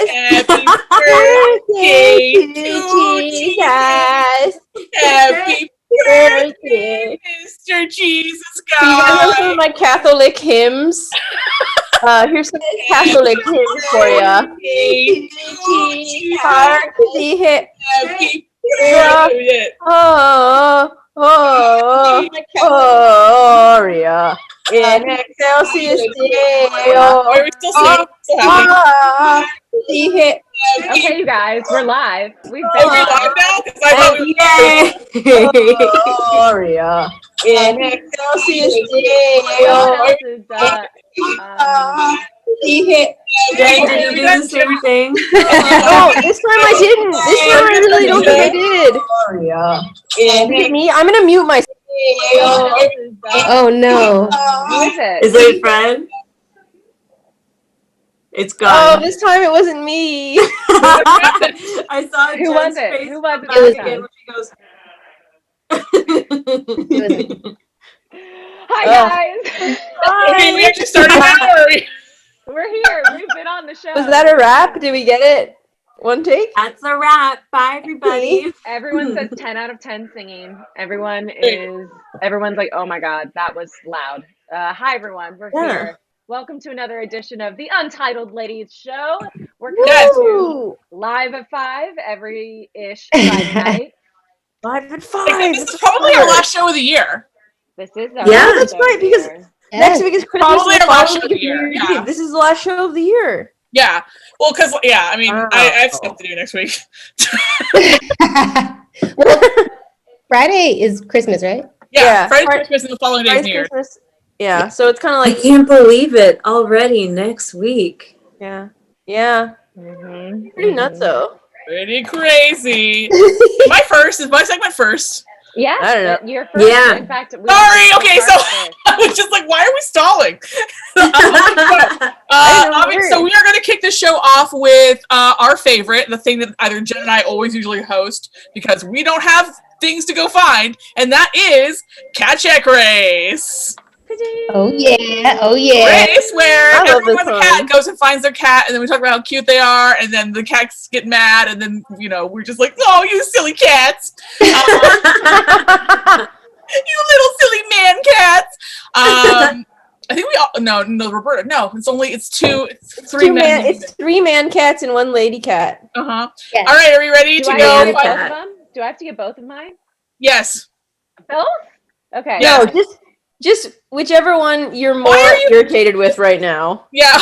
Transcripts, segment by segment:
Happy birthday to Jesus. Happy birthday, Mr. Jesus God. You guys know some of my Catholic hymns? Here's some Catholic hymns for you. Happy birthday. Gloria in excelsis Deo. Are we still singing? Okay, you guys, we're live. We've been Are we live now? Because I thought we were Gloria in excelsis Deo. Did you do the same thing? No, this time I didn't. This time I really don't think I did. Is it me? I'm gonna mute myself. Oh no. Who is it? Is it Fred? It's gone. Oh, this time it wasn't me. I saw Who was it? Who was it? It was again when she goes. Hi guys. Okay, we actually started now, or We're here. We've been on the show. Was that a wrap? Did we get it? One take? That's a wrap. Bye, everybody. Everyone says 10 out of 10 singing. Everyone's like, oh my God, that was loud. Hi everyone, we're here. Welcome to another edition of the Untitled Ladies Show. We're coming to you live at 5 every-ish Friday night. Live at 5. This is probably our last show of the year. This is our that's right, because next week is Christmas. Probably our last show of the year. Yeah. This is the last show of the year. Yeah. Well, because, I mean, I have stuff to do next week. Well, Friday is Christmas, right? Yeah. Friday's Christmas and the following day is New Year's. Christmas. Yeah, so it's kind of like... I can't believe it. Already next week. Yeah. Pretty nuts, though. Pretty crazy. My segment first. Yeah, I don't know. you're first. Yeah. In fact, Sorry. Okay, so I was just like, why are we stalling? So we are going to kick the show off with our favorite, the thing that either Jen and I always usually host because we don't have things to go find, and that is Cat Check Race. Oh yeah. Race where everyone with a cat goes and finds their cat, and then we talk about how cute they are, and then the cats get mad, and then we're just like, oh, you silly cats, you little silly man cats. I think we all no Roberta, no, it's three men. It's 3 man cats and 1 lady cat. Yes. All right, are we ready to go? Both of them? Do I have to get both of mine? Yes. Both? Okay. No, just whichever one you're more irritated with right now. Yeah.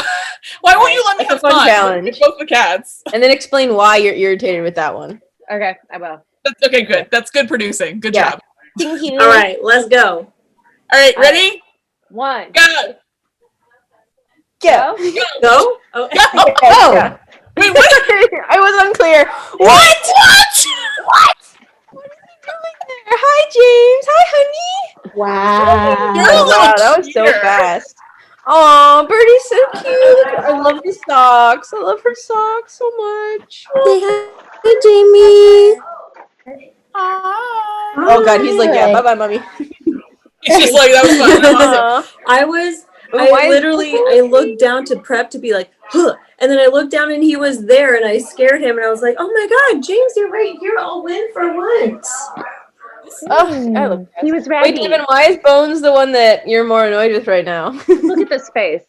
Why won't you let me have fun? Challenge. Both the cats. And then explain why you're irritated with that one. Okay, I will. Okay, good. That's good producing. Good job. Thank you. All right, let's go. All right, ready? 1. Go. Go. Go? Oh. Go. Wait, what? I was unclear. What? What is he doing there? Hi, James. Hi, honey. Wow. Wow, that was so fast. Oh, Birdie's so cute. I love the socks. I love her socks so much. Say hi, Jamie. Oh, God, he's like, yeah, bye-bye, mommy. It's just like, that was fun. I looked down to prep to be like, huh. And then I looked down and he was there and I scared him and I was like, oh my God, James, you're right here. I'll win for once. Oh, he was ready. Wait, Devin, why is Bones the one that you're more annoyed with right now? Look at this face.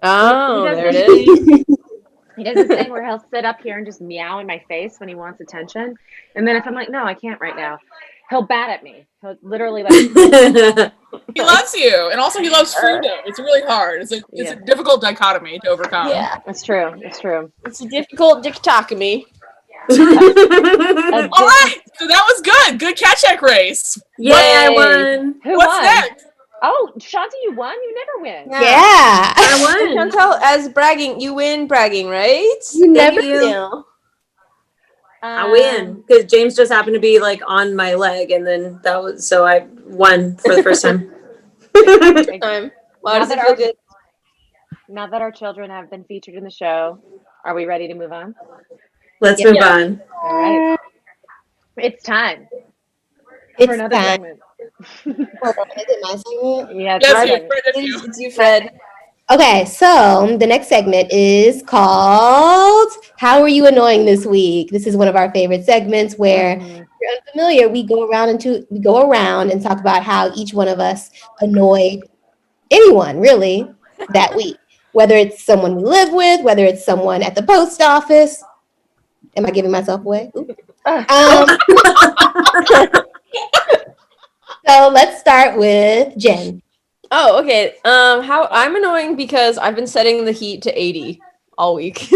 Oh, there it is. He does this thing where he'll sit up here and just meow in my face when he wants attention. And then if I'm like, no, I can't right now, he'll bat at me. He'll literally like... He loves you. And also he loves freedom. It's really hard. It's a difficult dichotomy to overcome. Yeah, it's true. It's true. It's a difficult dichotomy. All right, so that was good. Good Cat Check Race. Yay, I won. What's next? Oh, Shanti, you won? You never win. Yeah. I won. Chantel, as bragging, you win bragging, right? You never do. I win because James just happened to be like on my leg, and then that was so I won for the first time. Wow, does it feel good? Now that our children have been featured in the show, are we ready to move on? Let's move on. All right. It's time. It's for another time. segment. Is it my segment? Yeah, It's you, Fred. Okay, so the next segment is called How are you annoying this week? This is one of our favorite segments where, if you're unfamiliar, we go around and talk about how each one of us annoyed anyone really that week. Whether it's someone we live with, whether it's someone at the post office. Am I giving myself away? So let's start with Jen. Oh, okay. How I'm annoying because I've been setting the heat to 80 all week. 80?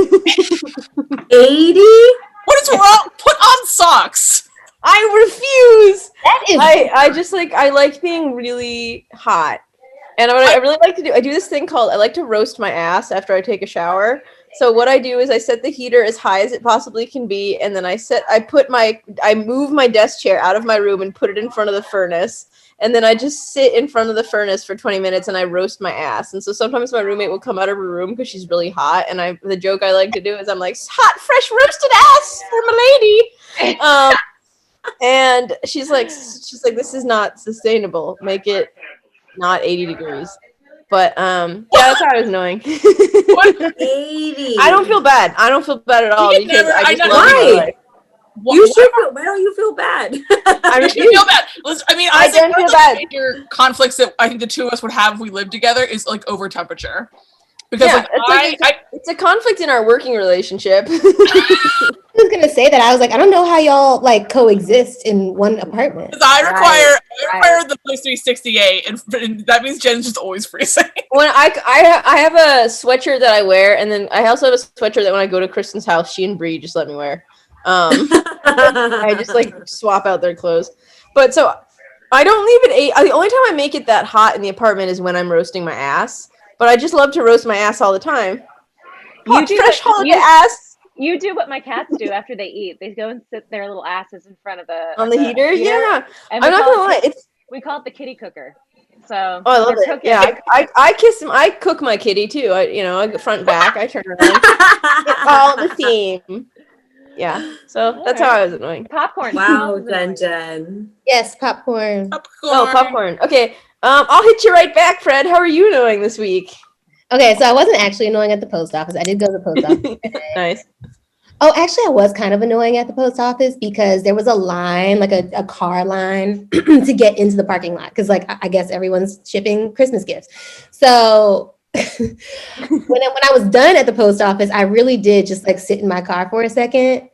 What is wrong? Put on socks. I refuse. That is I just I like being really hot. And what I really like to do, I do this thing called, I like to roast my ass after I take a shower. So what I do is I set the heater as high as it possibly can be, and then I move my desk chair out of my room and put it in front of the furnace. And then I just sit in front of the furnace for 20 minutes and I roast my ass. And so sometimes my roommate will come out of her room because she's really hot. And the joke I like to do is I'm like, hot, fresh, roasted ass for my lady. And she's like, this is not sustainable. Make it not 80 degrees. But yeah, that's how I was annoying. 80. I don't feel bad. I don't feel bad at all because I just love my life. You should feel. Why don't you feel bad? I feel bad. Listen, I mean, I don't feel bad. Major conflicts that I think the two of us would have if we lived together is like over temperature. Because it's a conflict in our working relationship. I was gonna say that. I was like, I don't know how y'all like coexist in one apartment. Because I require the place to be 68, and that means Jen's just always freezing. When I have a sweatshirt that I wear, and then I also have a sweatshirt that when I go to Kristin's house, she and Bree just let me wear. I just like swap out their clothes. But so I don't leave it 8. The only time I make it that hot in the apartment is when I'm roasting my ass. But I just love to roast my ass all the time. Ass. You do what my cats do after they eat. They go and sit their little asses in front of the heater. Yeah, and I'm not gonna lie. We call it the kitty cooker. So I love it. Cooking. Yeah, I kiss him. I cook my kitty too. I go front back. I turn around. It's all the same. Yeah. So that's how I was annoying. Popcorn. Wow, Jen. Yes, popcorn. Oh, popcorn. Okay. I'll hit you right back, Fred. How are you annoying this week? Okay, so I wasn't actually annoying at the post office. I did go to the post office. Nice. Oh, actually, I was kind of annoying at the post office because there was a line, like a car line, to get into the parking lot. Because, like, I guess everyone's shipping Christmas gifts. So when I was done at the post office, I really did just like sit in my car for a second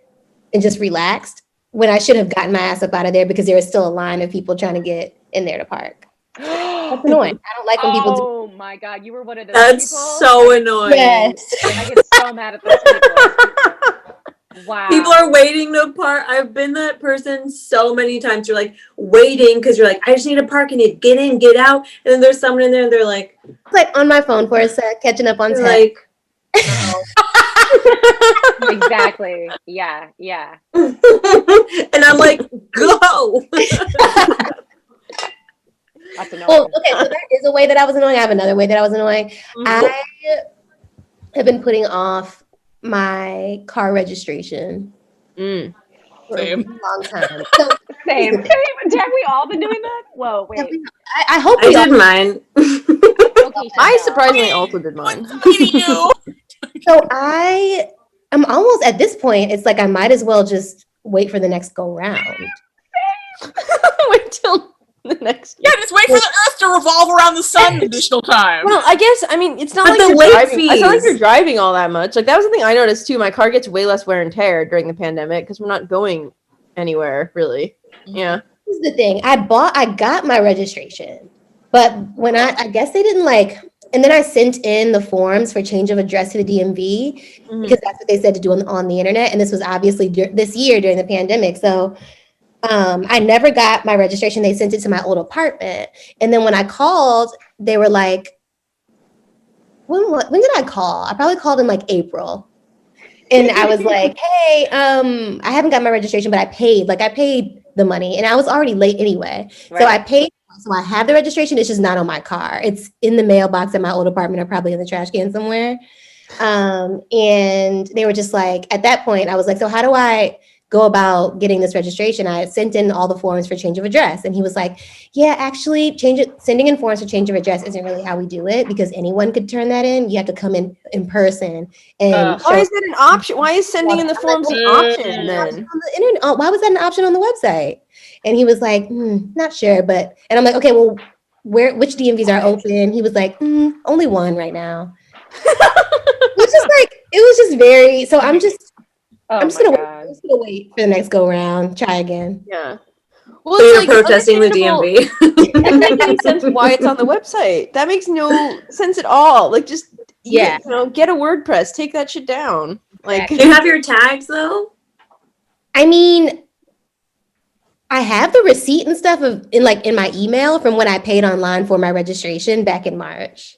and just relaxed. When I should have gotten my ass up out of there because there was still a line of people trying to get in there to park. That's annoying. I don't like when people do. Oh my god, you were one of those That's people. So annoying. Yes. I get so mad at those people. Wow. People are waiting to park. I've been that person so many times. You're like waiting because you're like, I just need to park and you get in, get out. And then there's someone in there and they're like on my phone for a sec, catching up on tech. Like, Exactly. Yeah. and I'm like, go. That's annoying. Well, okay, so that is a way that I was annoying. I have another way that I was annoying. I have been putting off my car registration for a long time. So, Same. Have we all been doing that? Whoa, wait. I hope I did mine. Okay, I surprisingly also did mine. So I'm almost at this point. It's like I might as well just wait for the next go round. Wait till the next year. Yeah, just wait for the Earth to revolve around the sun an additional time. Well, I guess, I mean, it's not But like the you're late driving. It's not like fees. you're driving all that much. Like, that was the thing I noticed, too. My car gets way less wear and tear during the pandemic because we're not going anywhere, really. Yeah. This is the thing. I got my registration, but when I guess they didn't like, and then I sent in the forms for change of address to the DMV because that's what they said to do on the internet. And this was obviously this year during the pandemic. So I never got my registration. They sent it to my old apartment. And then when I called, they were like, when did I call? I probably called in like April. And I was like, hey, I haven't got my registration, but I paid the money and I was already late anyway. Right. So I paid. So I have the registration. It's just not on my car. It's in the mailbox at my old apartment or probably in the trash can somewhere. And they were just like, at that point, I was like, so how do I go about getting this registration, I sent in all the forms for change of address. And he was like, yeah, actually sending in forms for change of address isn't really how we do it, because anyone could turn that in. You have to come in person. And why is that an option? Why is sending in the forms an option then? On the internet, why was that an option on the website? And he was like, not sure, and I'm like, okay, well, which DMVs are open? He was like, only one right now. It was just very, so I'm just gonna wait for the next go around, try again. Yeah. Well, So it's you're protesting the DMV. It doesn't make any sense why it's on the website. That makes no sense at all. Like, just get a WordPress, take that shit down. Like, Do you have your tags though? I mean, I have the receipt and stuff in my email from when I paid online for my registration back in March.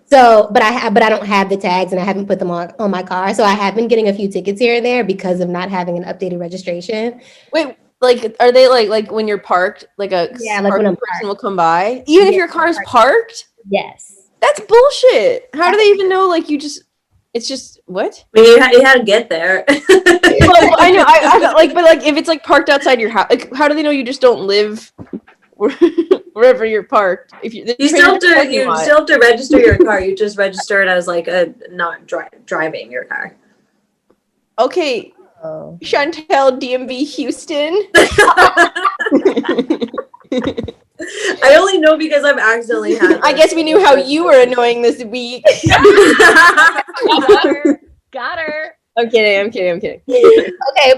So, but I don't have the tags, and I haven't put them on my car. So I have been getting a few tickets here and there because of not having an updated registration. wait, like, are they like when you're parked, like a parking person will come by, even if your car is parked? Yes. That's bullshit. How do they even know? Like, it's just what? I mean, you had to get there. Well, I know. I but like, if it's like parked outside your house, like, how do they know you just don't live wherever you're parked? If you still have to register your car. You just register it as like a not driving your car. Okay, Chantel, DMV Houston. I only know because I've accidentally had. I guess we knew how you were annoying this week. Got her. I'm kidding. Okay,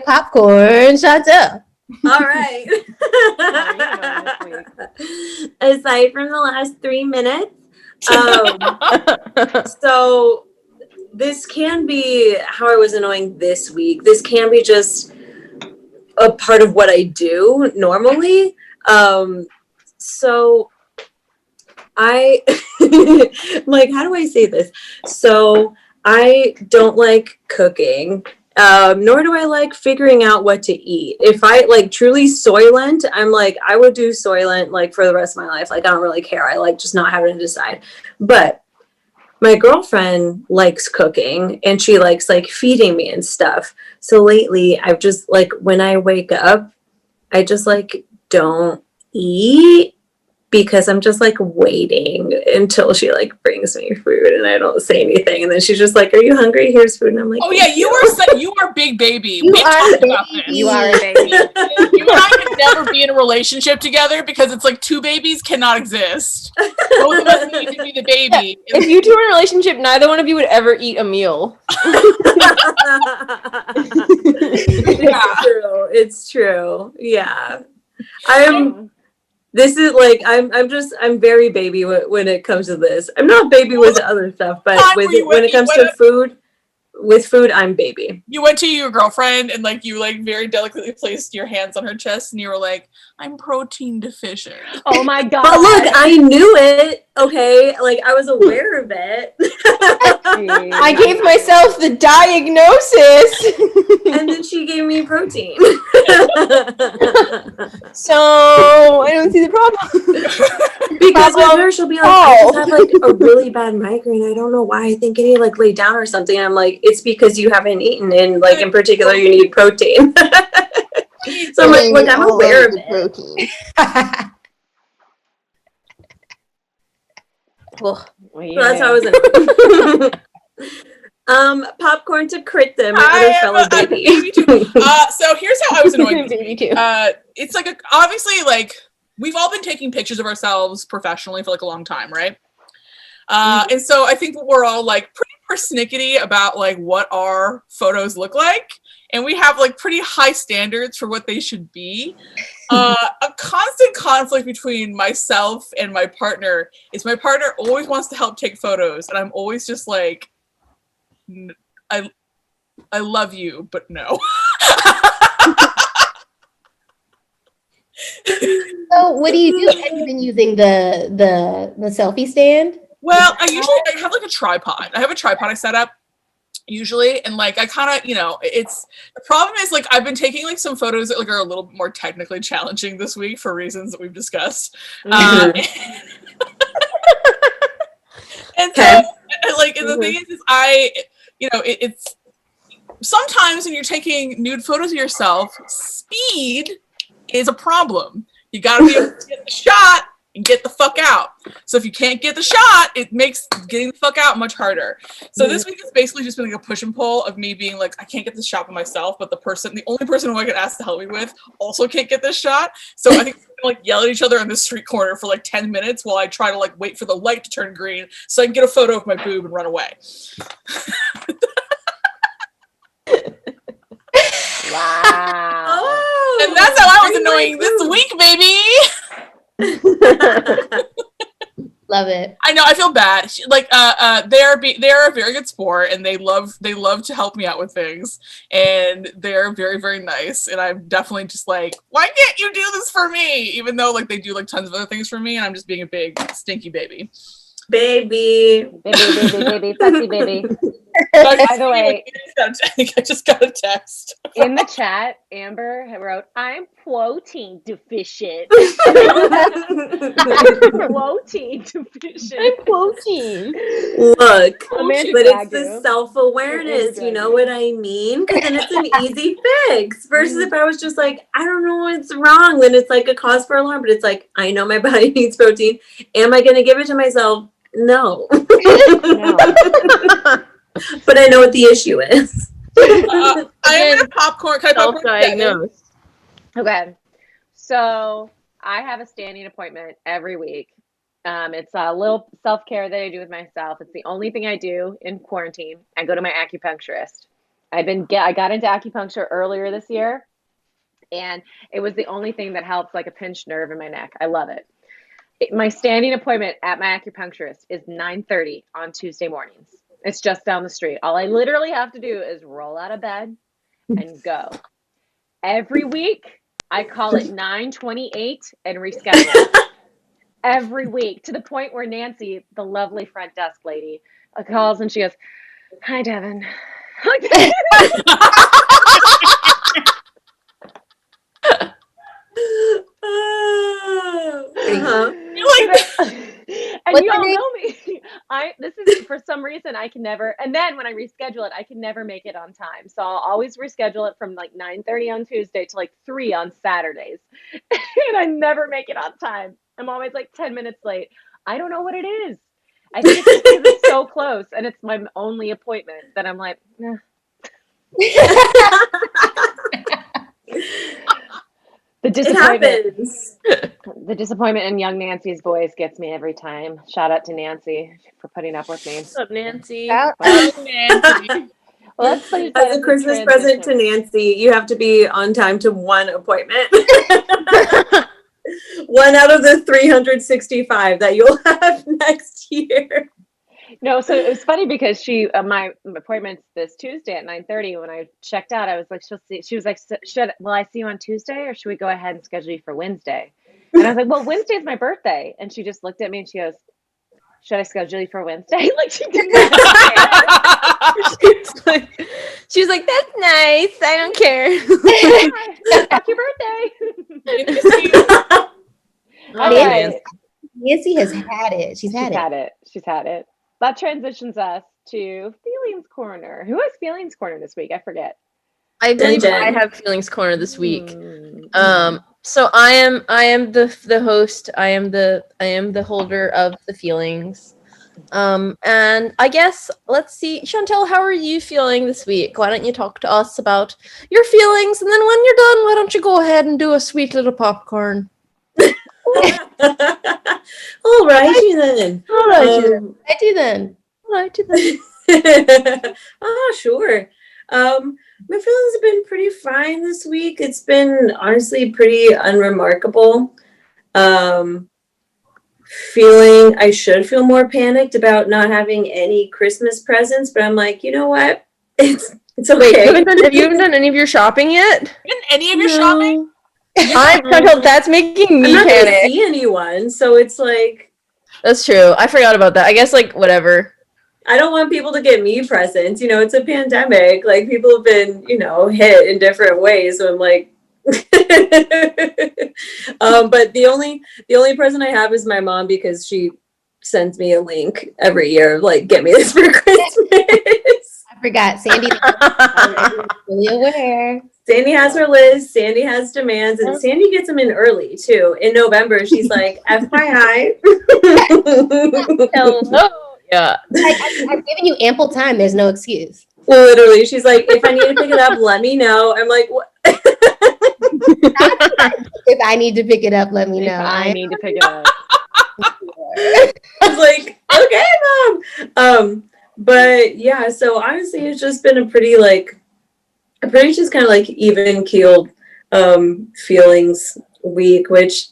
popcorn, Chantel. All right. Aside from the last 3 minutes, so this can be how I was annoying this week. This can be just a part of what I do normally. So I like, how do I say this? So I don't like cooking. Nor do I like figuring out what to eat. If I like truly Soylent, I'm like, I would do Soylent like for the rest of my life. Like, I don't really care. I like just not having to decide. But my girlfriend likes cooking, and she likes like feeding me and stuff. So lately I've just like, when I wake up, I just like don't eat, because I'm just like waiting until she like brings me food, and I don't say anything, and then she's just like, "Are you hungry? Here's food." And I'm like, "Oh yeah, you are big baby. You we are talked about this. You are a baby. You and I could never be in a relationship together, because it's like two babies cannot exist. Both of us need to be the baby. Yeah. If you two are in a relationship, neither one of you would ever eat a meal. It's true. Yeah. This is like, I'm very baby when it comes to this. I'm not baby with other stuff, but when it comes to food, with food, I'm baby. You went to your girlfriend and like you like very delicately placed your hands on her chest, and you were like, "I'm protein deficient." Oh my god! But look, I knew it. Okay, like I was aware of it. I gave myself the diagnosis, and then she gave me protein. So I don't see the problem. Because with her, she'll be like, "I just have like a really bad migraine. I don't know why. I think I need to like lay down or something." And I'm like, "It's because you haven't eaten, and like in particular, you need protein." So I'm like, "Look, I'm aware of it." Well, yeah. So that's how I was in. Popcorn to Kristin, my other fellow baby. Baby too. So here's how I was annoyed. baby too. It's like obviously like we've all been taking pictures of ourselves professionally for like a long time, right? And so I think we're all like pretty persnickety about like what our photos look like, and we have like pretty high standards for what they should be. A constant conflict between myself and my partner is my partner always wants to help take photos, and I'm always just like, I love you, but no. So what do you do? Have you been using the selfie stand? Well, I have like a tripod. I have a tripod I set up usually, and like I kind of, it's the problem is like I've been taking like some photos that like are a little bit more technically challenging this week for reasons that we've discussed. And so like, and the thing is I, it's sometimes when you're taking nude photos of yourself, speed is a problem. You gotta be able to get the shot and get the fuck out. So if you can't get the shot, it makes getting the fuck out much harder. So this week has basically just been like a push and pull of me being like, I can't get this shot by myself, but the only person who I could ask to help me with also can't get this shot. So I think we're gonna like yell at each other on the street corner for like 10 minutes while I try to like wait for the light to turn green so I can get a photo of my boob and run away. Wow. Oh, And that's how I was annoying this week, baby. Love it. I know. I feel bad. They're a very good sport, and they love to help me out with things, and they're very, very nice. And I'm definitely just like, why can't you do this for me? Even though like they do like tons of other things for me, and I'm just being a big stinky baby. Baby, Sexy baby. By the way, I think I just got a text in the chat. Amber wrote, "I'm protein deficient." Protein deficient. Protein. look, Amanda but it's Gagu. the self-awareness, you know what I mean? Because then it's an easy fix. Versus if I was just like, I don't know what's wrong, then it's like a cause for alarm. But it's like, I know my body needs protein. Am I going to give it to myself? No. No. But I know what the issue is. I am gonna popcorn. Can I popcorn? Self-diagnosed. Okay, so I have a standing appointment every week. It's a little self-care that I do with myself. It's the only thing I do in quarantine. I go to my acupuncturist. I got into acupuncture earlier this year, and it was the only thing that helps like a pinched nerve in my neck. I love it. My standing appointment at my acupuncturist is 9:30 on Tuesday mornings. It's just down the street. All I literally have to do is roll out of bed and go. Every week, I call it 9:28 and reschedule. Every week, to the point where Nancy, the lovely front desk lady, calls and she goes, "Hi, Devin." And you all know me. This is for some reason I can never, and then when I reschedule it, I can never make it on time. So I'll always reschedule it from like 9:30 on Tuesday to like 3 on Saturdays. And I never make it on time. I'm always like 10 minutes late. I don't know what it is. I think it's because it's so close and it's my only appointment that I'm like, nah. The disappointment in young Nancy's voice gets me every time. Shout out to Nancy for putting up with me. What's up, Nancy? Nancy. Well, let's please as a Christmas present to Nancy, you have to be on time to one appointment. One out of the 365 that you'll have next year. No, so it was funny because my appointment's this Tuesday at 9:30. When I checked out, I was like, she was like, will I see you on Tuesday or should we go ahead and schedule you for Wednesday? And I was like, well, Wednesday's my birthday. And she just looked at me and she goes, should I schedule you for Wednesday? Like she didn't She was like, that's nice. I don't care. Happy birthday. Right. Nancy has had it. She's had it. She's had it. That transitions us to Feelings Corner. Who has Feelings Corner this week? I forget. I believe I have Feelings Corner this week. So I am the host. I am the holder of the feelings. And I guess let's see, Chantel, how are you feeling this week? Why don't you talk to us about your feelings, and then when you're done, why don't you go ahead and do a sweet little popcorn? All righty then. I do then. Oh, sure. My feelings have been pretty fine this week. It's been honestly pretty unremarkable. Feeling I should feel more panicked about not having any Christmas presents, but I'm like, you know what? It's okay. Wait, have you haven't done any of your shopping yet? Any of your shopping? That's making me I'm not panic. gonna see anyone, so it's like That's true. I forgot about that. I guess like whatever. I don't want people to get me presents. You know, it's a pandemic. Like people have been, hit in different ways. So I'm like, but the only present I have is my mom because she sends me a link every year. Like, get me this for Christmas. I forgot. Sandy is fully aware. Sandy has her list. Sandy has demands, and Sandy gets them in early too. In November, she's like, "FYI." Hello. Yeah. I've given you ample time. There's no excuse. Literally, she's like, "If I need to pick it up, let me know." I'm like, "What?" If I need to pick it up, let me know. I need to pick it up. I was like, "Okay, mom." But yeah, so honestly, it's just been a pretty just kind of like even keeled feelings week, which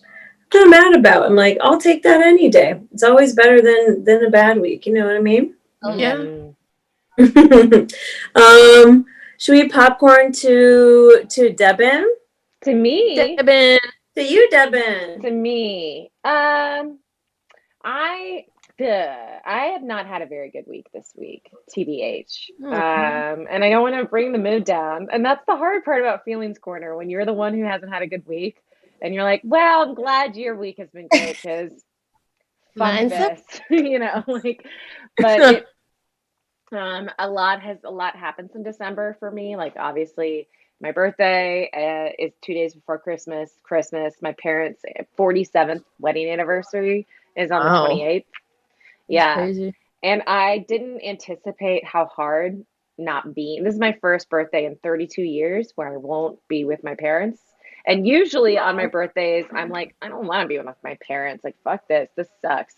I'm not mad about. I'm like, I'll take that any day. It's always better than a bad week. You know what I mean? Yeah. Should we popcorn to Devin? To me. Devin. To you, Devin. To me. I have not had a very good week this week, TBH. And I don't want to bring the mood down. And that's the hard part about Feelings Corner, when you're the one who hasn't had a good week. And you're like, well, I'm glad your week has been great because fuck this. But a lot happens in December for me. Like, obviously, my birthday is 2 days before Christmas. My parents' 47th wedding anniversary is on the 28th. Yeah. Crazy. And I didn't anticipate how hard not being. This is my first birthday in 32 years where I won't be with my parents. And usually on my birthdays, I'm like, I don't want to be with my parents. Like, fuck this. This sucks.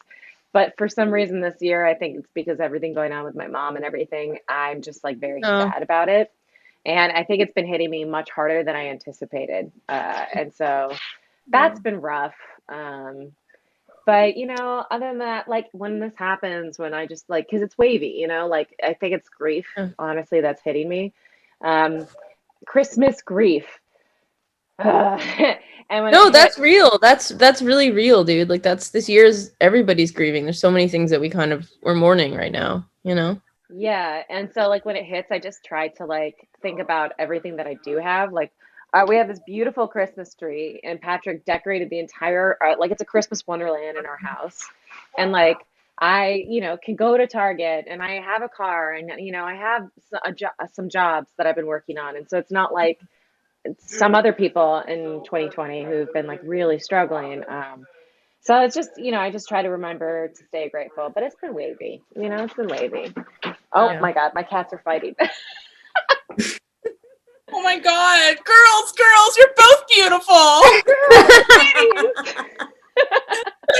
But for some reason this year, I think it's because everything going on with my mom and everything, I'm just like very sad about it. And I think it's been hitting me much harder than I anticipated. And so that's been rough. But, other than that, like when this happens, when I just like, because it's wavy, like I think it's grief, honestly, that's hitting me. Christmas grief. And when that's real. That's really real, dude. Like this year's everybody's grieving. There's so many things that we're mourning right now, Yeah. And so like when it hits, I just try to like think about everything that I do have. Like we have this beautiful Christmas tree, and Patrick decorated the entire, like it's a Christmas wonderland in our house. And like, I, can go to Target, and I have a car, and, I have some jobs that I've been working on. And so it's not like some other people in 2020 who've been like really struggling. So it's just, I just try to remember to stay grateful, but it's been wavy, it's been wavy. Oh my God, my cats are fighting. Oh my God, girls, you're both beautiful.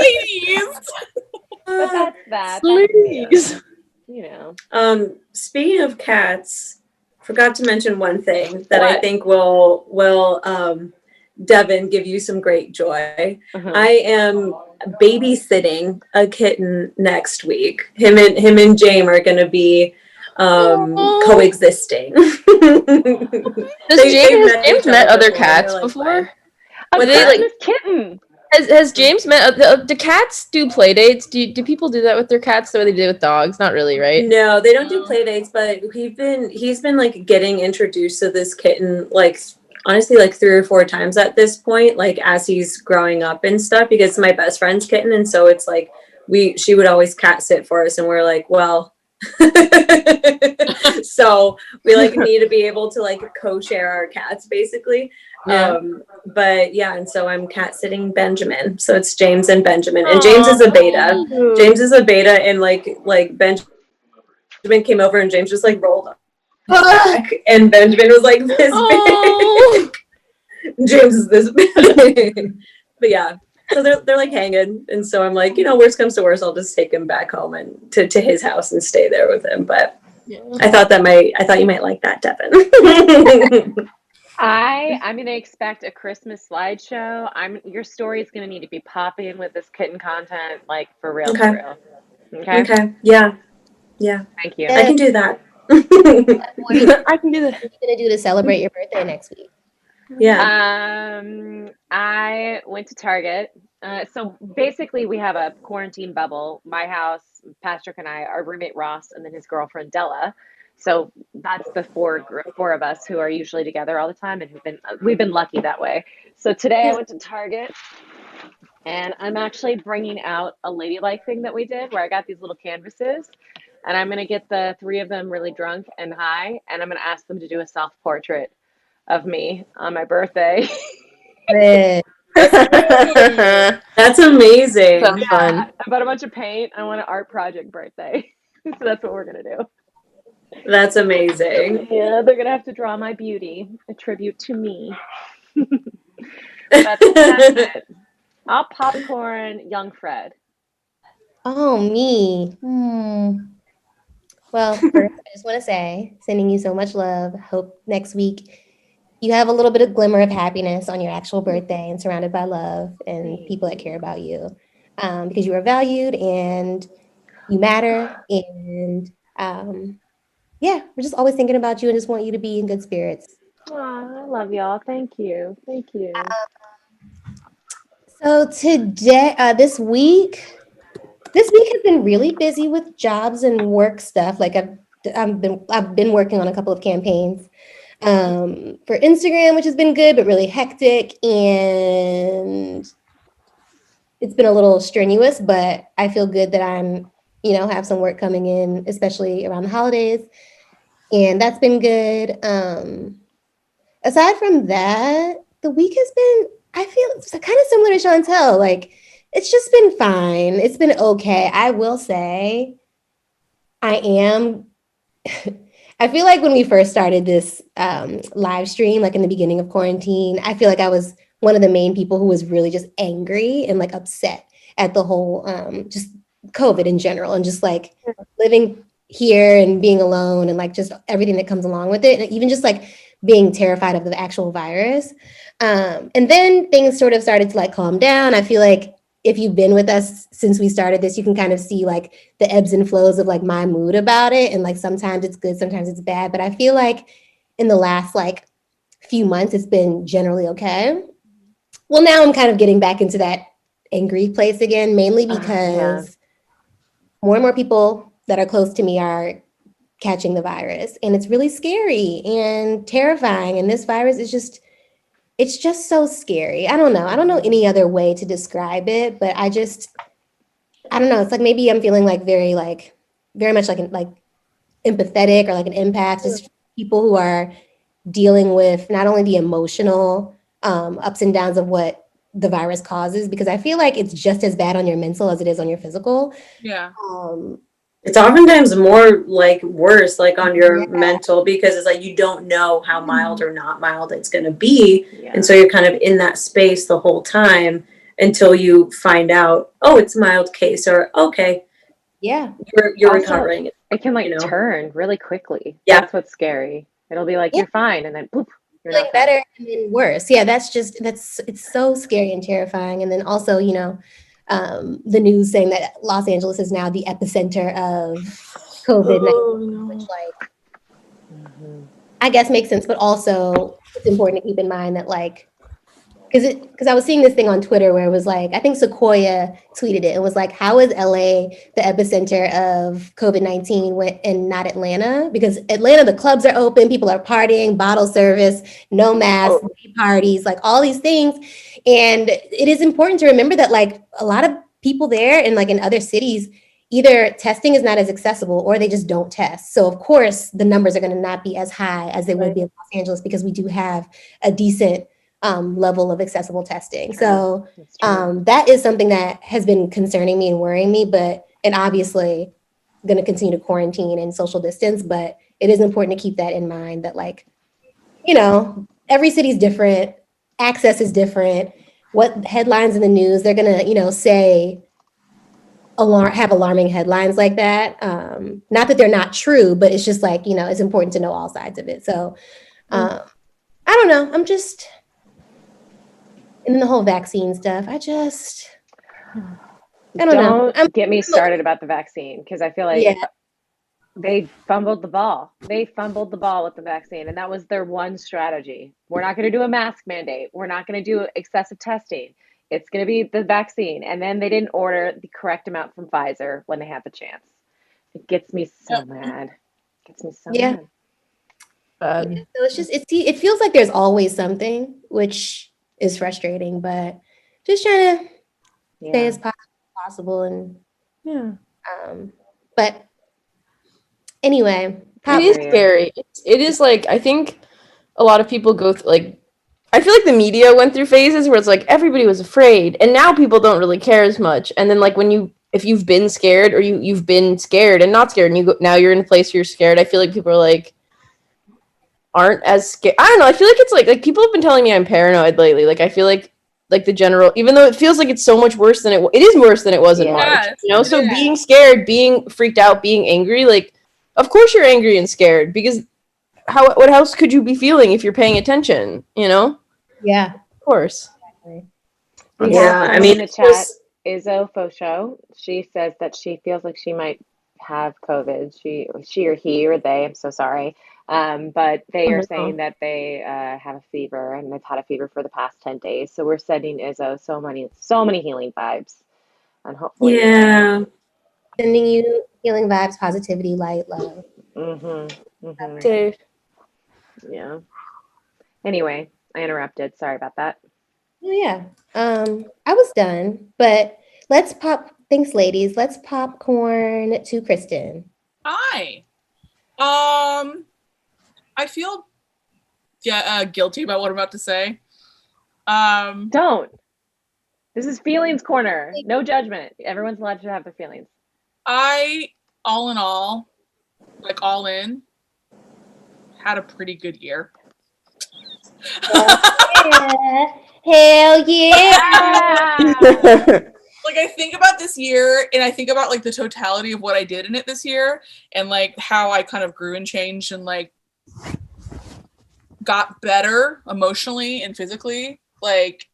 Ladies. But that's that. Please. Speaking of cats, forgot to mention one thing that I think will Devin give you some great joy. I am babysitting a kitten next week. Him and James are going to be coexisting. Has James met other cats before? Were they like kitten? Has James met? Do cats do play dates? Do people do that with their cats the way they do with dogs? Not really, right? No, they don't do play dates. But he's been like getting introduced to this kitten, like honestly, like 3 or 4 times at this point, like as he's growing up and stuff. Because it's my best friend's kitten, and so it's like she would always cat sit for us, and we're like, well. So we like need to be able to like co-share our cats basically. But yeah, and so I'm cat sitting Benjamin, so it's James and Benjamin, and James is a beta, and like Benjamin came over, and James just like rolled up back, and Benjamin was like this big. James is this big. But yeah, so they're like hanging, and so I'm like, worst comes to worst, I'll just take him back home and to his house and stay there with him. But I thought you might like that, Devin. I'm gonna expect a Christmas slideshow. Your story is gonna need to be popping with this kitten content, like for real, okay. for real. Okay. Yeah. Thank you. I can do that. I can do that. What are you gonna do to celebrate your birthday next week? Yeah. I went to Target. So basically we have a quarantine bubble. My house, Patrick and I, our roommate Ross, and then his girlfriend Della. So that's the four of us who are usually together all the time, and we've been lucky that way. So today I went to Target, and I'm actually bringing out a ladylike thing that we did, where I got these little canvases, and I'm gonna get the three of them really drunk and high, and I'm gonna ask them to do a self-portrait of me on my birthday. That's amazing. Sounds fun. I bought a bunch of paint. I want an art project birthday. So that's what we're gonna do. That's amazing. Yeah, they're gonna have to draw my beauty, a tribute to me. That's it. I'll popcorn young Fred. Oh, me. Well, first, I just want to say, sending you so much love. Hope next week you have a little bit of glimmer of happiness on your actual birthday and surrounded by love and people that care about you, because you are valued and you matter. And yeah, we're just always thinking about you and just want you to be in good spirits. Aw, I love y'all. Thank you. Thank you. So today, this week has been really busy with jobs and work stuff. Like I've been working on a couple of campaigns for Instagram, which has been good, but really hectic. And it's been a little strenuous, but I feel good that I'm, have some work coming in, especially around the holidays. And that's been good. Aside from that, the week has been, I feel kind of similar to Chantel. Like, it's just been fine. It's been okay. I will say, I feel like when we first started this live stream, like in the beginning of quarantine, I feel like I was one of the main people who was really just angry and like upset at the whole just COVID in general and just like living here and being alone and like just everything that comes along with it. And even just like being terrified of the actual virus. And then things sort of started to like calm down. I feel like if you've been with us since we started this, you can kind of see like the ebbs and flows of like my mood about it. And like sometimes it's good, sometimes it's bad. But I feel like in the last like few months, it's been generally okay. Well, now I'm kind of getting back into that angry place again, mainly because more and more people that are close to me are catching the virus. And it's really scary and terrifying. And this virus is just, it's just so scary. I don't know any other way to describe it, but I don't know. It's like maybe I'm feeling like very much like empathetic or like an empath, just people who are dealing with not only the emotional ups and downs of what the virus causes, because I feel like it's just as bad on your mental as it is on your physical. Yeah. It's oftentimes more like worse, like on your mental, because it's like you don't know how mild or not mild it's going to be. Yeah. And so you're kind of in that space the whole time until you find out, oh, it's a mild case, or okay. Yeah. You're also recovering. It can like turn really quickly. Yeah. That's what's scary. It'll be like, you're fine. And then boop, you're like not better and then worse. Yeah. It's so scary and terrifying. And then also, the news saying that Los Angeles is now the epicenter of COVID-19, which I guess makes sense, but also it's important to keep in mind that like, because I was seeing this thing on Twitter where it was like, I think Sequoia tweeted it. It was like, how is LA the epicenter of COVID-19 and not Atlanta? Because Atlanta, the clubs are open, people are partying, bottle service, no masks, parties, like all these things. And it is important to remember that like a lot of people there and like in other cities, either testing is not as accessible or they just don't test. So of course the numbers are going to not be as high as they would be in Los Angeles because we do have a decent level of accessible testing. So that is something that has been concerning me and worrying me, and obviously going to continue to quarantine and social distance, but it is important to keep that in mind that like, every city's different, access is different, what headlines in the news, they're going to, say have alarming headlines like that. Not that they're not true, but it's just like, it's important to know all sides of it. So I don't know. And then the whole vaccine stuff, I don't know. Get me started about the vaccine because I feel like they fumbled the ball. They fumbled the ball with the vaccine, and that was their one strategy. We're not going to do a mask mandate. We're not going to do excessive testing. It's going to be the vaccine. And then they didn't order the correct amount from Pfizer when they had the chance. It gets me so mad. It gets me so mad. So it's just, it feels like there's always something, which is frustrating, but just trying to stay as possible and but Anyway, It is scary. It is like, I think a lot of people go through, like, I feel like the media went through phases where it's like everybody was afraid, and now people don't really care as much. And then like if you've been scared, or you've been scared and not scared, and now you're in a place where you're scared, I feel like people are like aren't as scared. I don't know. I feel like it's like people have been telling me I'm paranoid lately. Like I feel like the general, even though it feels like it's so much worse than it is worse than it was in March. You know, so being scared, being freaked out, being angry, like of course you're angry and scared, because what else could you be feeling if you're paying attention, you know? Yeah. Of course. Yeah, I in mean, the chat, Izzo Fosho, she says that she feels like she might have COVID. She or he or they, I'm so sorry. But they are saying that they have a fever, and they've had a fever for the past 10 days. So we're sending Izzo so many healing vibes. And hopefully sending you healing vibes, positivity, light, love. Dave. Yeah. Anyway, I interrupted. Sorry about that. Oh yeah. I was done, but thanks ladies. Let's popcorn to Kristin. Hi. I feel guilty about what I'm about to say. Don't. This is feelings corner. No judgment. Everyone's allowed to have their feelings. All in all, like all in, had a pretty good year. Hell yeah. Like I think about this year, and I think about like the totality of what I did in it this year, and like how I kind of grew and changed and like got better emotionally and physically. Like,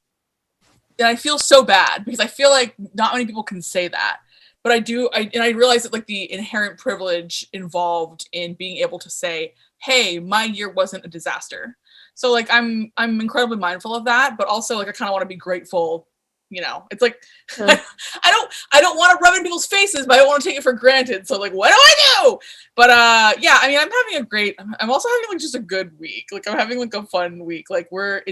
and I feel so bad because I feel like not many people can say that, but I do. And I realize that like the inherent privilege involved in being able to say, hey, my year wasn't a disaster. So like I'm incredibly mindful of that, but also like I kind of want to be grateful. You know, it's like I don't want to rub in people's faces, but I don't want to take it for granted. So like, what do I do? But yeah, I mean, I'm also having like just a good week. Like I'm having like a fun week. Like our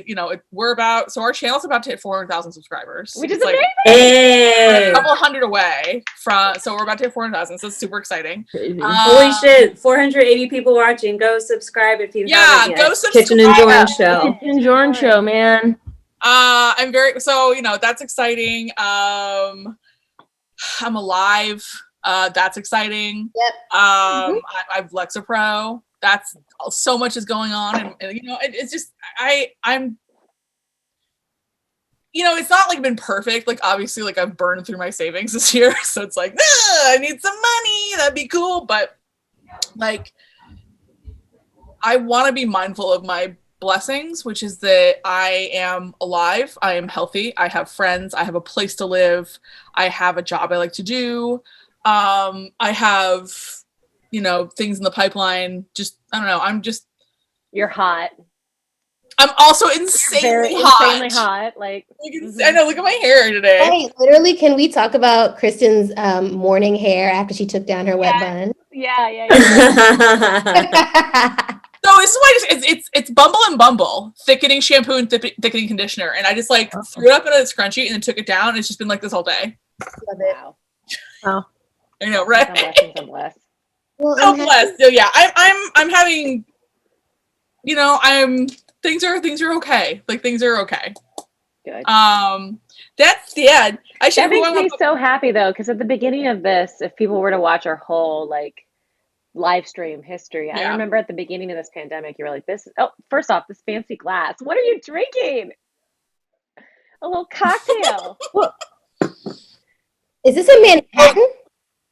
channel's about to hit 400,000 subscribers, which is like amazing. a couple hundred away so we're about to hit 400,000. So it's super exciting. Holy shit, 480 people watching. Go subscribe if you haven't yet. Go subscribe. Kitchen and Jordan Show. Kitchen and Jordan Show, man. That's exciting. I'm alive. That's exciting. Yep. I've Lexapro. That's so much is going on, and you know, it's just I'm. You know, it's not like been perfect. Like obviously, like I've burned through my savings this year, so it's like I need some money. That'd be cool, but like I want to be mindful of my blessings, which is that I am alive, I am healthy, I have friends, I have a place to live, I have a job I like to do, I have, you know, things in the pipeline. Just I don't know. You're hot. I'm also insanely hot. Like I know. Look at my hair today. Hey, literally, can we talk about Kristin's morning hair after she took down her wet bun? Yeah. So this is why it's Bumble and Bumble thickening shampoo and thickening conditioner, and I just like threw it up in a scrunchie and then took it down. And it's just been like this all day. Love it. Wow. Oh, I know, right? I'm blessed. Well, So blessed. So yeah, I'm having, you know, things are okay. Like things are okay. Good. That's I should. That makes me so happy though, because at the beginning of this, if people were to watch our whole like live stream history, I remember at the beginning of this pandemic, you were like, first off, this fancy glass. What are you drinking? A little cocktail. Is this a Manhattan?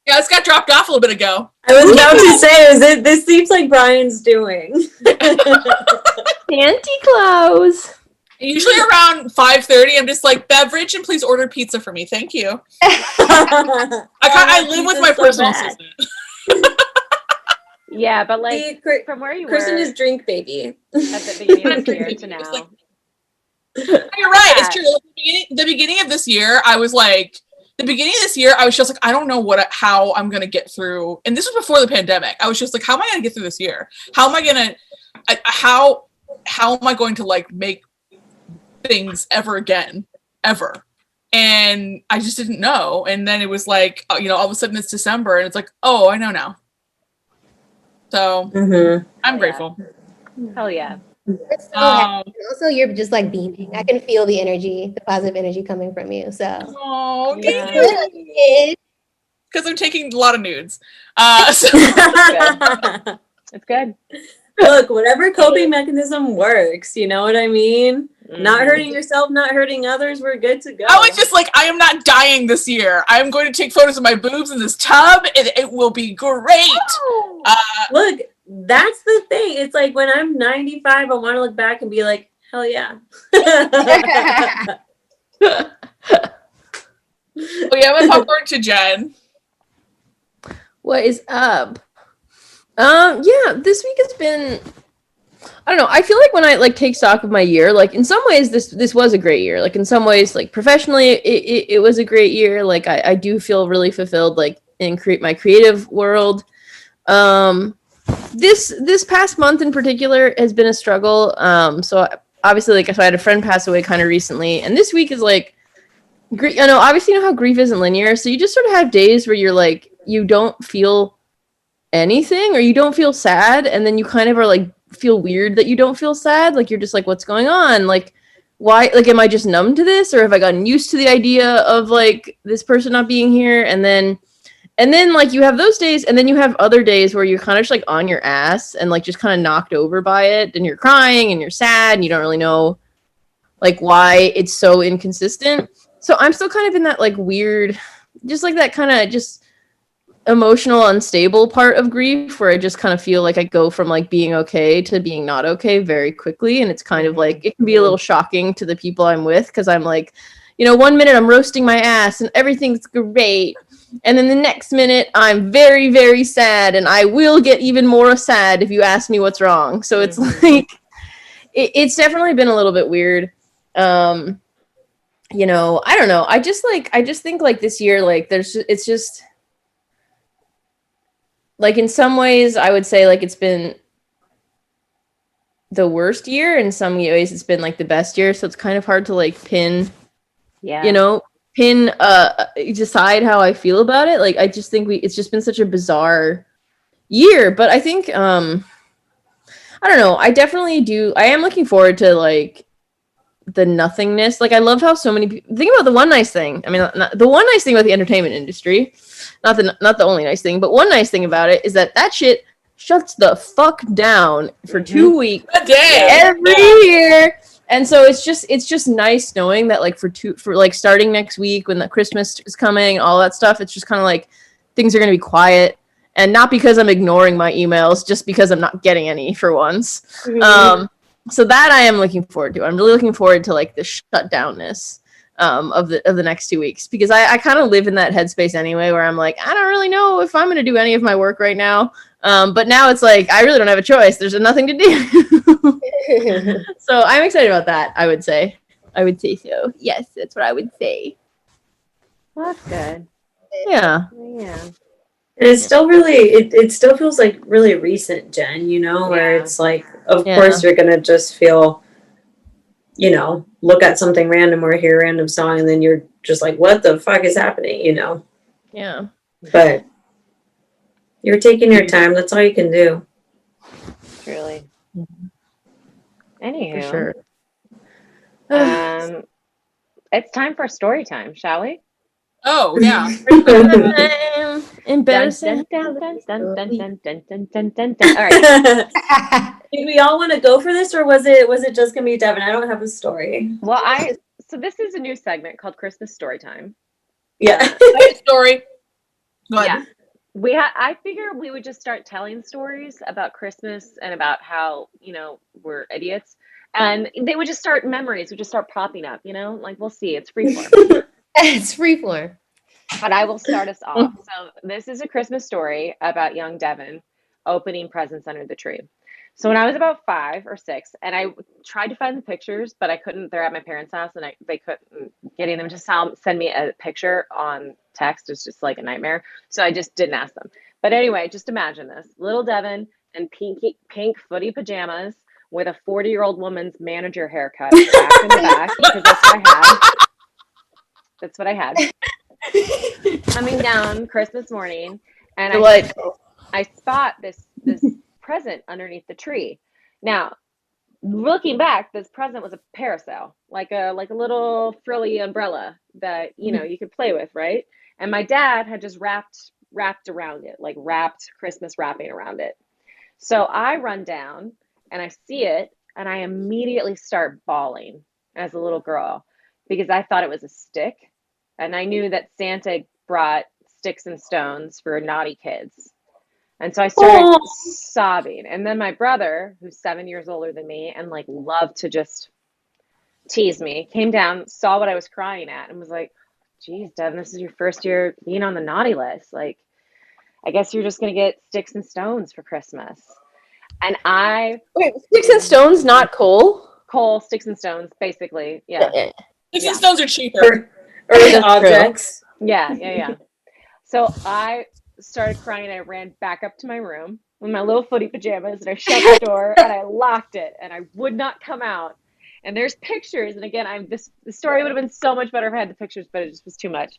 Yeah, this got dropped off a little bit ago. I was about to say, this seems like Brian's doing. Santa Claus. Usually around 5:30, I'm just like, beverage and please order pizza for me. Thank you. I live with my personal assistant. Yeah, but like from where you Kristin were is drink baby. at the beginning of the year to now. You're right. It's true. The beginning of this year, I was just like, I don't know how I'm gonna get through. And this was before the pandemic. I was just like, how am I gonna get through this year? How am I going to like make things ever again, ever? And I just didn't know. And then it was like, you know, all of a sudden it's December, and it's like, oh, I know now. So I'm grateful. Hell yeah. We're so happy. Also, you're just like beaming. I can feel the energy, the positive energy coming from you. So, oh, Yeah. thank you. Because I'm taking a lot of nudes. So It's good. Look, whatever coping mechanism works, you know what I mean? Not hurting yourself, not hurting others, we're good to go. I was just like, I am not dying this year. I am going to take photos of my boobs in this tub, and it will be great. Look, that's the thing. It's like when I'm 95, I want to look back and be like, hell yeah. Oh yeah, I'm gonna pop over to Jen. What is up? Yeah, this week has been, I don't know, I feel like when I like take stock of my year, like in some ways this was a great year. Like in some ways, like professionally it was a great year. Like I do feel really fulfilled like in my creative world. This past month in particular has been a struggle. So obviously like so I had a friend pass away kind of recently, and this week is like I know obviously you know how grief isn't linear, so you just sort of have days where you're like you don't feel anything or you don't feel sad, and then you kind of are like feel weird that you don't feel sad, like you're just like what's going on, like why, like am I just numb to this, or have I gotten used to the idea of like this person not being here? And then like you have those days, and then you have other days where you're kind of just like on your ass and like just kind of knocked over by it, and you're crying and you're sad and you don't really know like why it's so inconsistent. So I'm still kind of in that like weird, just like that kind of just emotional unstable part of grief where I just kind of feel like I go from like being okay to being not okay very quickly, and it's kind of like it can be a little shocking to the people I'm with, because I'm like, you know, 1 minute I'm roasting my ass and everything's great, and then the next minute I'm very, very sad, and I will get even more sad if you ask me what's wrong. So it's like it's definitely been a little bit weird. You know, I don't know, I just think like this year, like it's just like in some ways I would say like it's been the worst year, in some ways it's been like the best year, so it's kind of hard to like pin decide how I feel about it. Like I just think it's just been such a bizarre year, but I think I don't know, I am looking forward to like the nothingness. Like I love how so many people think about the one nice thing. I mean, the one nice thing about the entertainment industry, not the only nice thing, but one nice thing about it is that shit shuts the fuck down for 2 weeks A day. every year. And so it's just nice knowing that like for like starting next week when the Christmas is coming, all that stuff, it's just kind of like things are going to be quiet, and not because I'm ignoring my emails, just because I'm not getting any for once. So that I am looking forward to. I'm really looking forward to like the shutdownness of the next 2 weeks, because I kind of live in that headspace anyway, where I'm like, I don't really know if I'm going to do any of my work right now. But now it's like, I really don't have a choice. There's nothing to do. So I'm excited about that, I would say. I would say so. Yes, that's what I would say. Well, that's good. Yeah. Yeah. And it's still really, it still feels like really recent, Jen, you know, where it's like, of course you're going to just feel, you know, look at something random or hear a random song, and then you're just like, what the fuck is happening, you know? Yeah. But you're taking your time. That's all you can do. Truly. Anywho. For sure. It's time for story time, shall we? Oh yeah. Embarrassing. Dun, dun, dun, dun, dun, dun, dun, dun, dun, dun. All right. Did we all want to go for this, or was it just gonna be Devin? I don't have a story. Well, so this is a new segment called Christmas Story Time. Yeah. Story. Go ahead. Yeah. I figured we would just start telling stories about Christmas and about how, you know, we're idiots. And they would just memories would just start popping up, you know? Like, we'll see. It's freeform. It's freeform. But I will start us off. So this is a Christmas story about young Devin opening presents under the tree. So when I was about 5 or 6, and I tried to find the pictures, but I couldn't. They're at my parents' house, and they couldn't. Getting them to send me a picture on text is just like a nightmare. So I just didn't ask them. But anyway, just imagine this. Little Devin in pink footy pajamas with a 40-year-old woman's manager haircut back in the back, because that's what I had. Coming down Christmas morning, and I spot this present underneath the tree. Now, looking back, this present was a parasail, like a little frilly umbrella that you could play with, right? And my dad had just wrapped around it, like wrapped Christmas wrapping around it. So I run down and I see it, and I immediately start bawling as a little girl because I thought it was a stick, and I knew that Santa brought sticks and stones for naughty kids. And so I started sobbing. And then my brother, who's 7 years older than me and like loved to just tease me, came down, saw what I was crying at, and was like, geez, Devin, this is your first year being on the naughty list. Like, I guess you're just going to get sticks and stones for Christmas. And Wait, sticks and stones, not coal? Coal, sticks and stones, basically. Yeah. Sticks and stones are cheaper. Earth objects. Yeah. So I started crying, and I ran back up to my room with my little footy pajamas, and I shut the door and I locked it, and I would not come out. And there's pictures, and again, the story would have been so much better if I had the pictures, but it just was too much.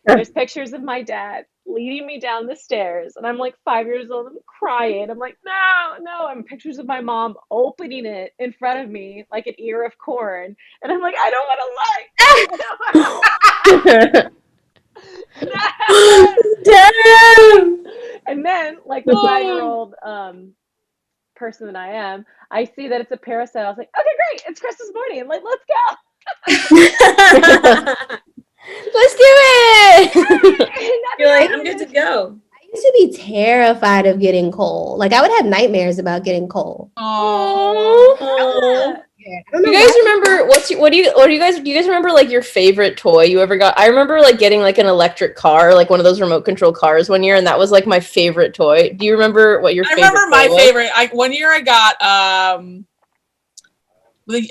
There's pictures of my dad leading me down the stairs, and I'm like 5 years old, I'm crying. I'm like, no. And pictures of my mom opening it in front of me like an ear of corn, and I'm like, I don't want to lie. Damn! And then, like the 5-year-old person that I am, I see that it's a parasail. I was like, okay, great, it's Christmas morning. Like, let's go. Let's do it! You're like, I'm good to go. I used to be terrified of getting coal. Like, I would have nightmares about getting coal. Oh. You guys remember do you guys remember like your favorite toy you ever got? I remember like getting like an electric car, like one of those remote control cars one year, and that was like my favorite toy. Do you remember what your favorite toy was? I remember my favorite. One year I got I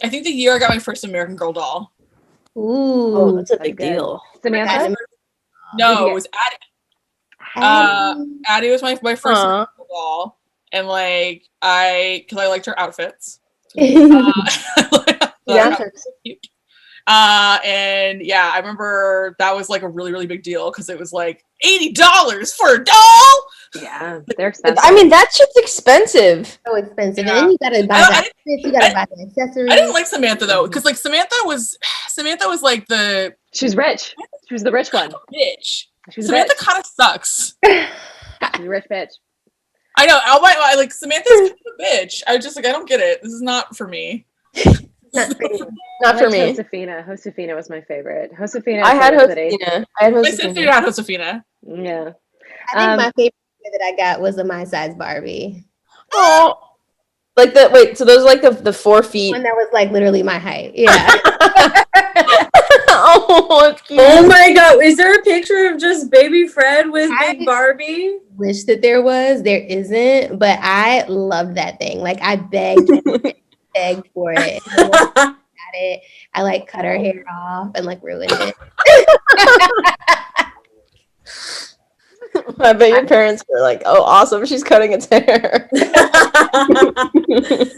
think the year I got my first American Girl doll. Ooh, oh, that's a big deal. Samantha? No, it was Addie. Addie was my first American Girl doll, and like because I liked her outfits. Yeah, so cute. And yeah, I remember that was like a really, really big deal because it was like $80 for a doll. Yeah, they're expensive. I mean, that shit's expensive. So expensive, and then you gotta buy that. You gotta buy the accessories. I didn't like Samantha though, because like Samantha was like the. She's rich. She was the rich one. Bitch. Samantha kind of sucks. She's a rich bitch. I know. Like Samantha's kind of a bitch. I just like I don't get it. This is not for me. Not for me. Josefina was my favorite. Josefina. I had Josefina. My sister had Josefina. Yeah. I think my favorite that I got was a My Size Barbie. Oh. Like so those are like the 4 feet. One that was like literally my height. Yeah. Oh, it's cute. Oh my god, is there a picture of just baby Fred with big Barbie? Wish that there was. There isn't, but I loved that thing. Like I begged for it. I like cut her hair off and like ruined it. I bet your parents were like, "Oh, awesome! She's cutting its hair."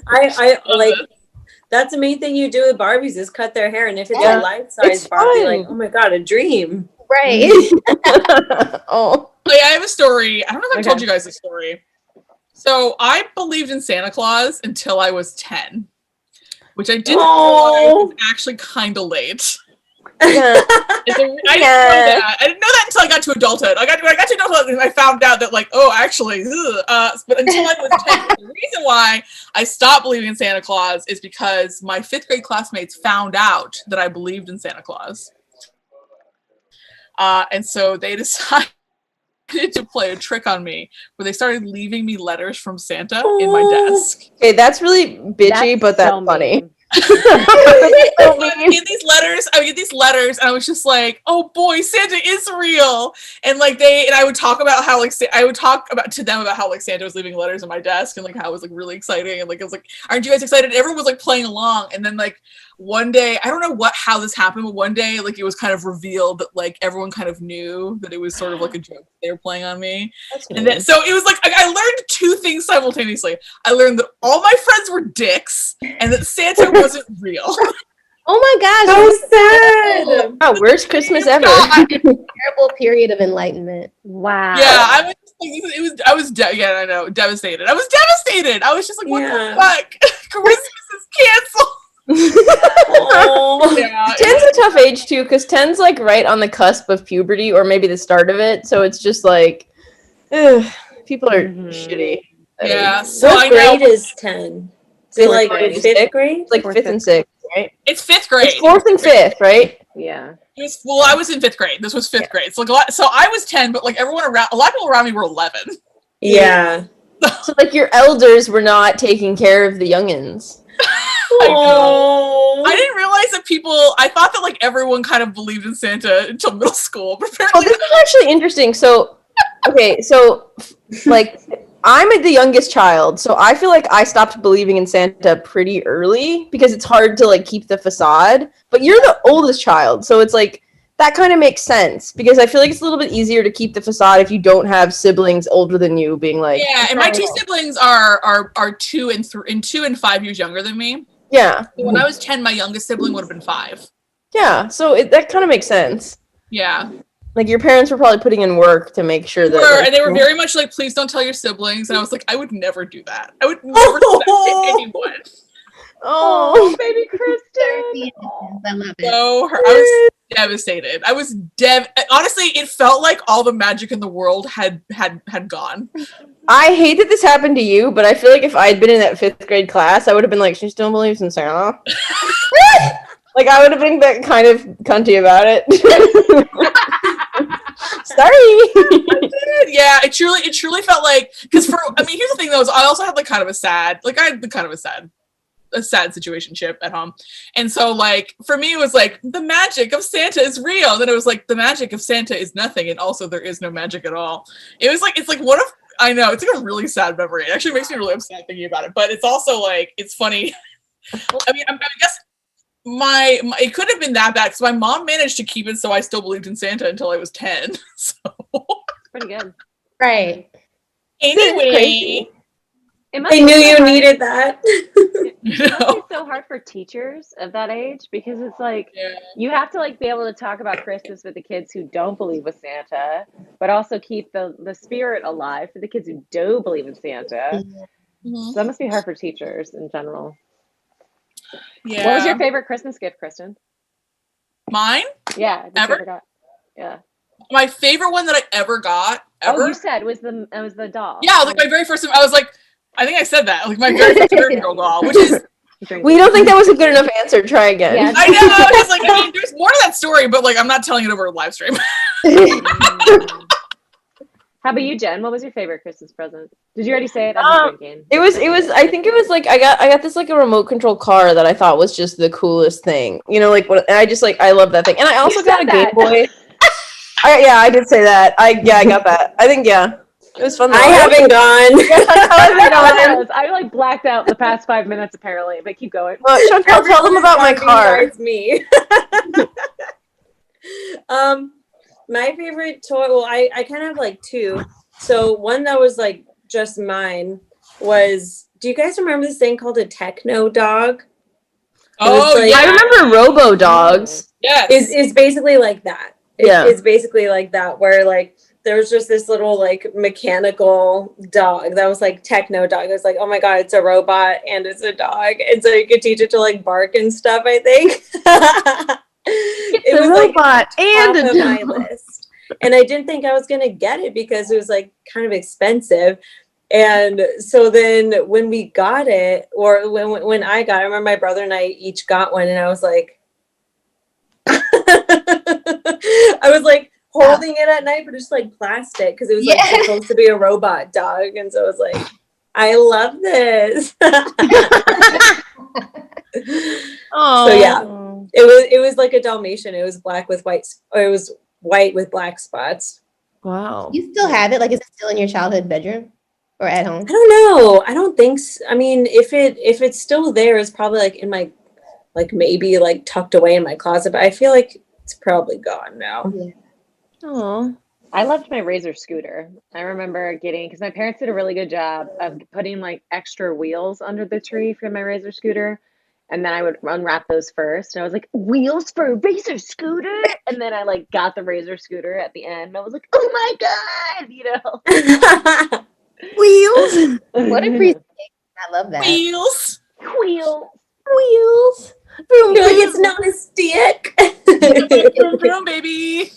I like. That's the main thing you do with Barbies is cut their hair, and if it's a life-size Barbie, like, oh my god, a dream, right? Oh, yeah, I have a story. I don't know if I told you guys this story. So I believed in Santa Claus until I was 10, which I didn't realize was actually kind of late. Yeah. I didn't know that. I didn't know that until I got to adulthood. I got to adulthood and I found out that, like, oh, actually, but until I was 10, the reason why I stopped believing in Santa Claus is because my 5th grade classmates found out that I believed in Santa Claus. And so they decided to play a trick on me where they started leaving me letters from Santa in my desk. Okay, that's really bitchy, but that's funny. I would get these letters, and I was just like, "Oh boy, Santa is real!" And like I would talk about how like to them about how like Santa was leaving letters in my desk, and like how it was like really exciting, and like I was like, "Aren't you guys excited?" And everyone was like playing along, and then like one day, I don't know how this happened, but one day like it was kind of revealed that like everyone kind of knew that it was sort of like a joke they were playing on me, and then so it was like I learned 2 things simultaneously. I learned that all my friends were dicks, and that Santa wasn't real. Oh my gosh, so sad. Oh, worst Christmas ever. Terrible period of enlightenment. Wow. Yeah, I was just Yeah, I know, devastated. I was devastated. I was just like, what Yeah. the fuck? Christmas is canceled. Oh. Yeah, 10's a tough age too, because 10's like right on the cusp of puberty, or maybe the start of it. So it's just like, ugh, people are shitty. yeah. So What I grade know is 10? Is it like grade. fifth grade? It's like Fourth, 5th and 6th, right? it's 5th grade. It's 4th and 5th, right? Yeah. Well, I was in 5th grade. This was 5th grade. So like so I was 10, but like everyone around, a lot of people around me were 11. Yeah. So like your elders were not taking care of the youngins. Oh. I didn't realize that I thought that like everyone kind of believed in Santa until middle school. But Oh, apparently this is actually interesting. So, okay, so like I'm the youngest child, so I feel like I stopped believing in Santa pretty early because it's hard to like keep the facade. But you're the oldest child, so it's like that kind of makes sense because I feel like it's a little bit easier to keep the facade if you don't have siblings older than you being like, yeah, and my two siblings are 2 and 5 years younger than me. yeah, So when I was 10, my youngest sibling would have been 5. yeah. So that kind of makes sense. Yeah. Like your parents were probably putting in work to make sure that. Like, And they were very much like, please don't tell your siblings. And I was like, I would never do that. I would never do that to anyone. Oh, baby Kristin. I love it. So I was devastated. I was honestly, it felt like all the magic in the world had gone. I hate that this happened to you, but I feel like if I'd been in that 5th grade class, I would have been like, she still believes in Santa. Like I would have been that kind of cunty about it. Sorry. Yeah, it truly felt like, because here's the thing though, is I also had like kind of a sad situationship at home. And so like for me it was like the magic of Santa is real. Then it was like the magic of Santa is nothing, and also there is no magic at all. It's like one of, I know, it's like a really sad memory. It actually makes me really upset thinking about it, but it's also like it's funny. I guess my it could have been that bad because my mom managed to keep it so I still believed in Santa until I was 10. So Pretty good. Right. anyway, I knew you needed that. It must be so hard for teachers of that age because it's like you have to like be able to talk about Christmas with the kids who don't believe with Santa, but also keep the spirit alive for the kids who do believe in Santa. So that must be hard for teachers in general. Yeah. What was your favorite Christmas gift, Kristin? Mine? Yeah. that you Ever? ever got? Yeah. My favorite one that I ever got, Oh, you said it was the doll. Yeah, like my very first time, I was like, I think I said that, like my very first girl doll, which is, We don't think that was a good enough answer. Try again. Yeah. I know, it's like, I mean, there's more to that story, but like, I'm not telling it over a live stream. How about you, Jen? What was your favorite Christmas present? Did you already say it? I'm drinking. It was I think it was like I got this like a remote control car that I thought was just the coolest thing. You know, like what, and I just like I love that thing. And I also got a Game Boy. I did say that. I got that. I think it was fun. I haven't gone. I like blacked out the past 5 minutes apparently, but keep going. Chantel, tell them about my car. It's me. My favorite toy, well, I kind of have like two. So one that was like just mine was, do you guys remember this thing called a techno dog? Oh, like, yeah. I remember Robo Dogs. Yes. It's basically like that. It's basically like that, where like there was just this little like mechanical dog that was like techno dog. It was like, oh my God, it's a robot and it's a dog. And so you could teach it to like bark and stuff, I think. It was robot like and top of my list. And I didn't think I was going to get it because it was like kind of expensive. And so then when we got it, or when I got it, I remember my brother and I each got one, and I was like, I was like holding it at night, but it's like plastic because it was like supposed to be a robot dog. And so I was like, I love this. Oh, so yeah, it was like a Dalmatian. It was black with white, or it was white with black spots. Wow. You still have it? Like, is it still in your childhood bedroom or at home? I don't know. I don't think so. I mean, if it's still there, it's probably like in my, like maybe like tucked away in my closet, but I feel like it's probably gone now. Yeah. Oh. I loved my Razor scooter. I remember getting, because my parents did a really good job of putting like extra wheels under the tree for my Razor scooter. And then I would unwrap those first. And I was like, wheels for a Razor scooter. And then I like got the Razor scooter at the end. And I was like, oh my God, you know. Wheels. What a presentation. I love that. Wheels. Wheels. Boom, like it's not a stick. Vroom, vroom, baby.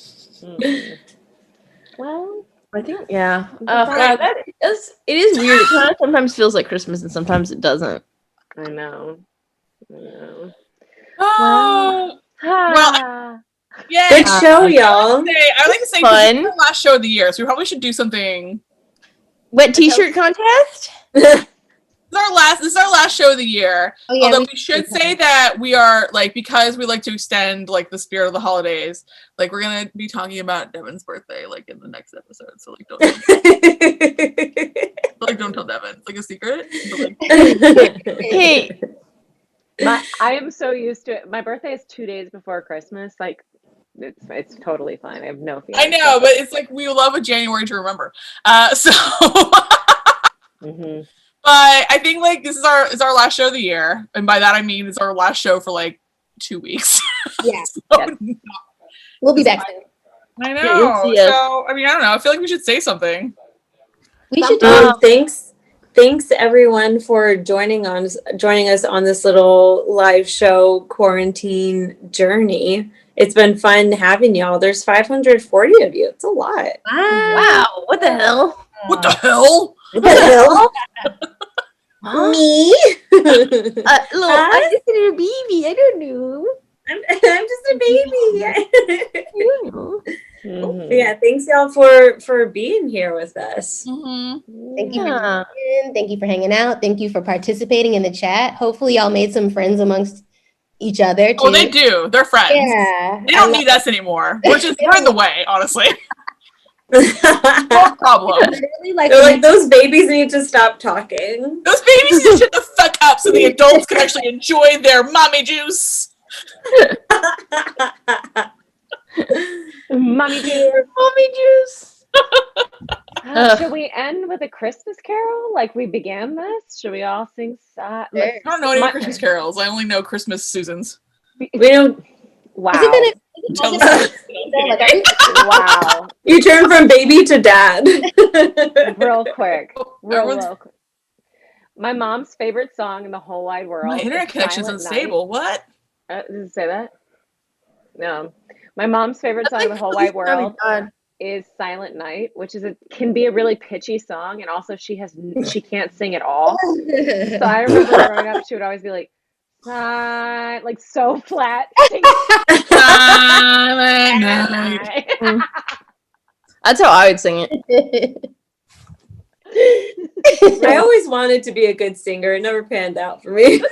Well, I think, yeah. It is weird. It kind of sometimes feels like Christmas and sometimes it doesn't. I know. Oh, well, yeah. Good show, y'all. I like to say Fun. this is the last show of the year, so we probably should do something. Wet t-shirt contest? This is our last show of the year. Oh, yeah, Although we should say that we are like, because we like to extend like the spirit of the holidays, like we're gonna be talking about Devin's birthday like in the next episode. So like don't tell Devin. It's like a secret. But, like, Hey. I am so used to it. My birthday is 2 days before Christmas. Like it's totally fine. I have no feelings. I know, but it's like we love a January to remember. So Mm-hmm. But I think like this is our last show of the year, and by that I mean it's our last show for like 2 weeks. Yeah. So, We'll be back soon. I know. Yeah, you'll see us. So I mean I don't know. I feel like we should say something. We should do Thanks everyone for joining us on this little live show quarantine journey. It's been fun having y'all. There's 540 of you. It's a lot. Wow. What the hell? What the hell? What the hell? Huh? Me? I'm just a little baby. I don't know. I'm just a baby. Mm-hmm. Yeah, thanks y'all for being here with us. Mm-hmm. Thank you for tuning in. Thank you for hanging out. Thank you for participating in the chat. Hopefully y'all made some friends amongst each other too. Oh, they do. They're friends. Yeah. They don't need us anymore. We're in the way, honestly. No problem. Literally, like, They're like, those babies need to stop talking. Those babies need to shut the fuck up so the adults can actually enjoy their mommy juice. Mommy juice. Mommy juice. Should we end with a Christmas carol like we began this? Should we all sing? I don't know any Christmas carols. I only know Christmas Susans. We don't. Wow. Tell us. Wow. You turn from baby to dad. Real quick. Everyone's- Real quick. My mom's favorite song in the whole wide world. My internet is connection's Silent unstable. What? Night. Did it say that? No. My mom's favorite song in the whole wide world is Silent Night, which can be a really pitchy song, and also she can't sing at all. So I remember growing up, she would always be like so flat. Silent night. That's how I would sing it. I always wanted to be a good singer. It never panned out for me.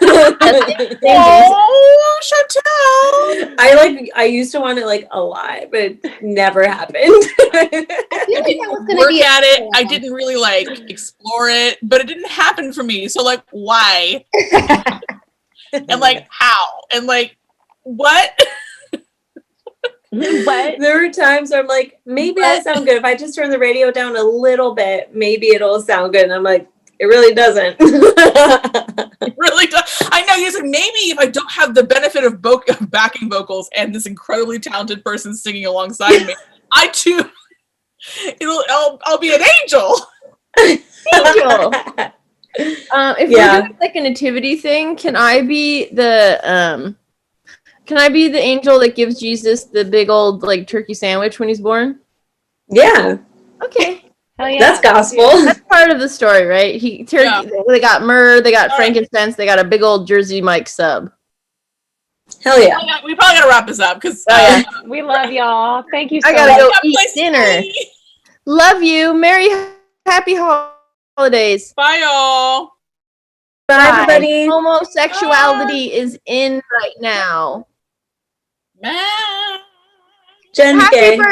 Oh, Chantel! I used to want it like a lot, but it never happened. I didn't work at it. I didn't really like explore it, but it didn't happen for me. So like, why? And like, how? And like, what? What? There were times where I'm like, maybe I sound good. If I just turn the radio down a little bit, maybe it'll sound good. And I'm like, it really doesn't. It really does. I know. You're like, maybe if I don't have the benefit of backing vocals and this incredibly talented person singing alongside me, I too, I'll be an angel. Angel. If we're doing like a nativity thing, can I be the angel that gives Jesus the big old like turkey sandwich when he's born? Yeah. Okay. Hell yeah. That's gospel. That's part of the story, right? They got myrrh, they got frankincense, they got a big old Jersey Mike sub. Hell yeah. We probably gotta wrap this up because we love y'all. Thank you so I gotta much. go eat dinner. Love you. Merry happy holidays. Bye, y'all. Bye, everybody. Homosexuality is in right now. Bye. Jen's Happy gay. birthday.